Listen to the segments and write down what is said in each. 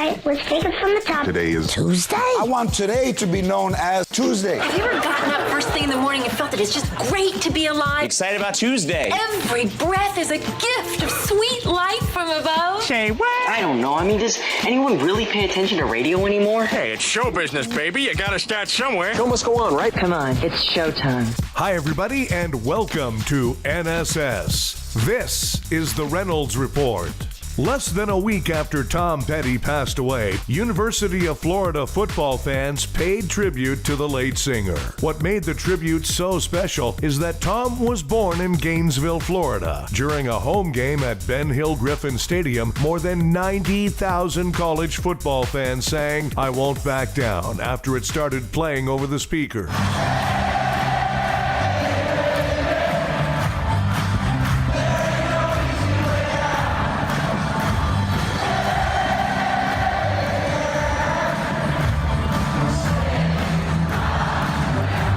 right, let's take it from the top. Today is Tuesday? I want today to be known as Tuesday. Have you ever gotten up first thing in the morning and felt that it's just great to be alive? Excited about Tuesday. Every breath is a gift of sweet light from above. Say what? I don't know. I mean, does anyone really pay attention to radio anymore? Hey, it's show business, baby. You gotta start somewhere. Show must go on, right? Come on, it's showtime. Hi, everybody, and welcome to NSS. This is the Reynolds Report. Less than a week after Tom Petty passed away, University of Florida football fans paid tribute to the late singer. What made the tribute so special is that Tom was born in Gainesville, Florida. During a home game at Ben Hill Griffin Stadium, more than 90,000 college football fans sang "I Won't Back Down" after it started playing over the speaker.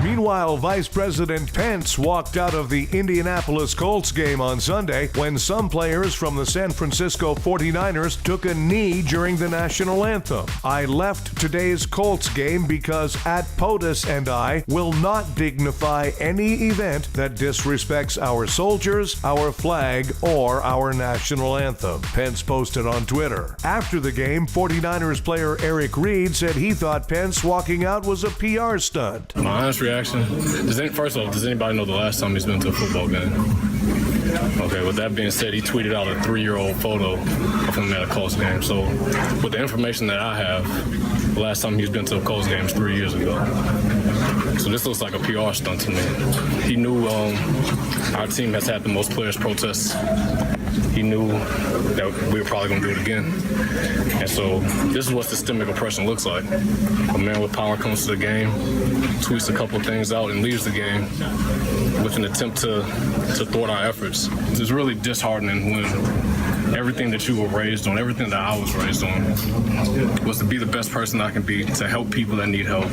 Meanwhile, Vice President Pence walked out of the Indianapolis Colts game on Sunday when some players from the San Francisco 49ers took a knee during the national anthem. "I left today's Colts game because at POTUS and I will not dignify any event that disrespects our soldiers, our flag, or our national anthem," Pence posted on Twitter. After the game, 49ers player Eric Reed said he thought Pence walking out was a PR stunt. My honest reaction, first off, does anybody know the last time he's been to a football game? Okay, with that being said, he tweeted out a 3-year-old photo of him at a Colts game. So with the information that I have, the last time he's been to a Colts game is 3 years ago. So this looks like a PR stunt to me. He knew our team has had the most players protests. He knew that we were probably going to do it again. And so this is what systemic oppression looks like. A man with power comes to the game, tweets a couple of things out, and leaves the game with an attempt to thwart our efforts. It's really disheartening when everything that you were raised on, everything that I was raised on, was to be the best person I can be, to help people that need help.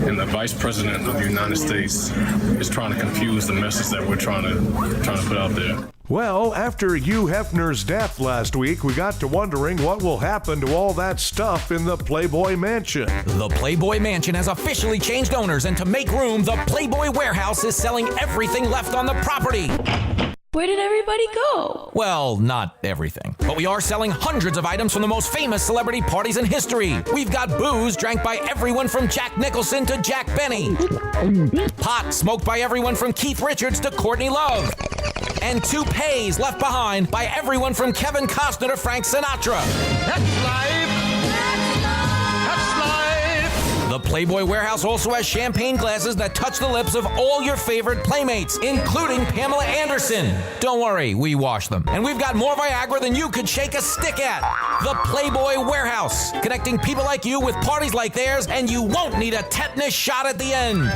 And the Vice President of the United States is trying to confuse the message that we're trying to put out there. Well, after Hugh Hefner's death last week, we got to wondering what will happen to all that stuff in the Playboy Mansion. The Playboy Mansion has officially changed owners, and to make room, the Playboy Warehouse is selling everything left on the property. Where did everybody go? Well, not everything. But we are selling hundreds of items from the most famous celebrity parties in history. We've got booze drank by everyone from Jack Nicholson to Jack Benny. Pot smoked by everyone from Keith Richards to Courtney Love. And toupees left behind by everyone from Kevin Costner to Frank Sinatra. That's life. That's life. The Playboy Warehouse also has champagne glasses that touch the lips of all your favorite playmates, including Pamela Anderson. Don't worry, we wash them. And we've got more Viagra than you could shake a stick at. The Playboy Warehouse, connecting people like you with parties like theirs, and you won't need a tetanus shot at the end.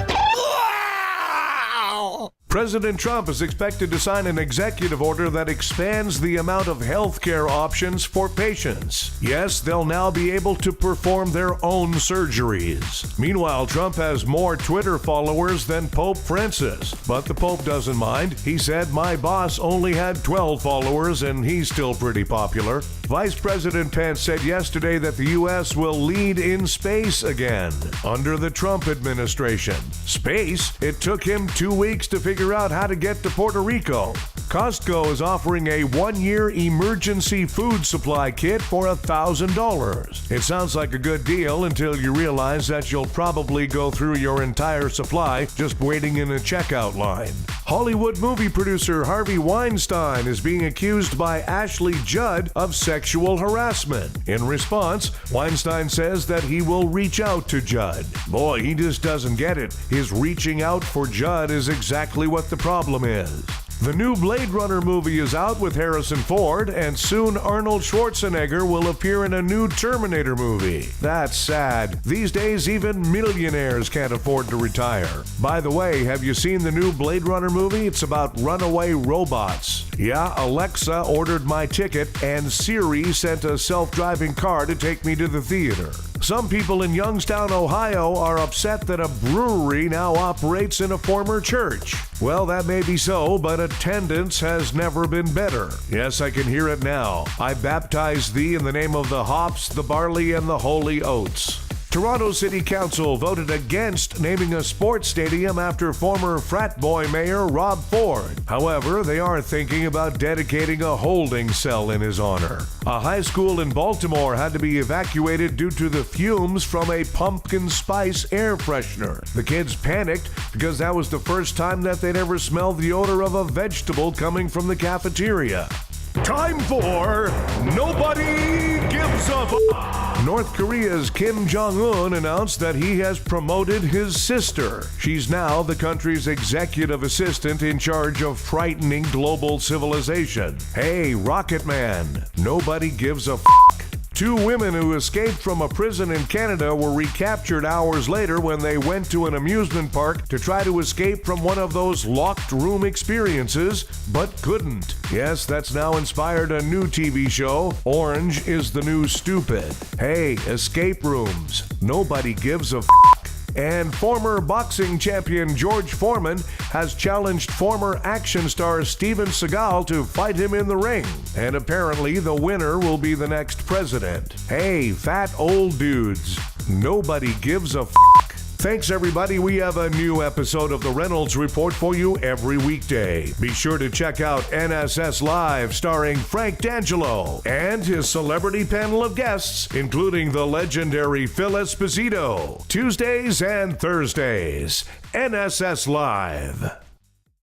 President Trump is expected to sign an executive order that expands the amount of health care options for patients. Yes, they'll now be able to perform their own surgeries. Meanwhile, Trump has more Twitter followers than Pope Francis. But the Pope doesn't mind. He said, "My boss only had 12 followers and he's still pretty popular." Vice President Pence said yesterday that the U.S. will lead in space again under the Trump administration. Space? It took him 2 weeks to figure out how to get to Puerto Rico. Costco is offering a 1-year emergency food supply kit for $1,000. It sounds like a good deal until you realize that you'll probably go through your entire supply just waiting in a checkout line. Hollywood movie producer Harvey Weinstein is being accused by Ashley Judd of sexual harassment. In response, Weinstein says that he will reach out to Judd. Boy, he just doesn't get it. His reaching out for Judd is exactly what the problem is. The new Blade Runner movie is out with Harrison Ford, and soon Arnold Schwarzenegger will appear in a new Terminator movie. That's sad. These days, even millionaires can't afford to retire. By the way, have you seen the new Blade Runner movie? It's about runaway robots. Yeah, Alexa ordered my ticket, and Siri sent a self-driving car to take me to the theater. Some people in Youngstown, Ohio are upset that a brewery now operates in a former church. Well, that may be so, but attendance has never been better. Yes, I can hear it now. I baptize thee in the name of the hops, the barley, and the holy oats. Toronto City Council voted against naming a sports stadium after former frat boy mayor Rob Ford. However, they are thinking about dedicating a holding cell in his honor. A high school in Baltimore had to be evacuated due to the fumes from a pumpkin spice air freshener. The kids panicked because that was the first time that they'd ever smelled the odor of a vegetable coming from the cafeteria. Time for Nobody Gives a F***. North Korea's Kim Jong-un announced that he has promoted his sister. She's now the country's executive assistant in charge of frightening global civilization. Hey, Rocket Man, nobody gives a f***. Two women who escaped from a prison in Canada were recaptured hours later when they went to an amusement park to try to escape from one of those locked room experiences, but couldn't. Yes, that's now inspired a new TV show, Orange is the New Stupid. Hey, escape rooms. Nobody gives a f***. And former boxing champion George Foreman has challenged former action star Steven Seagal to fight him in the ring. And apparently the winner will be the next president. Hey, fat old dudes, nobody gives a f***. Thanks, everybody. We have a new episode of the Reynolds Report for you every weekday. Be sure to check out NSS Live, starring Frank D'Angelo and his celebrity panel of guests, including the legendary Phil Esposito. Tuesdays and Thursdays. NSS Live.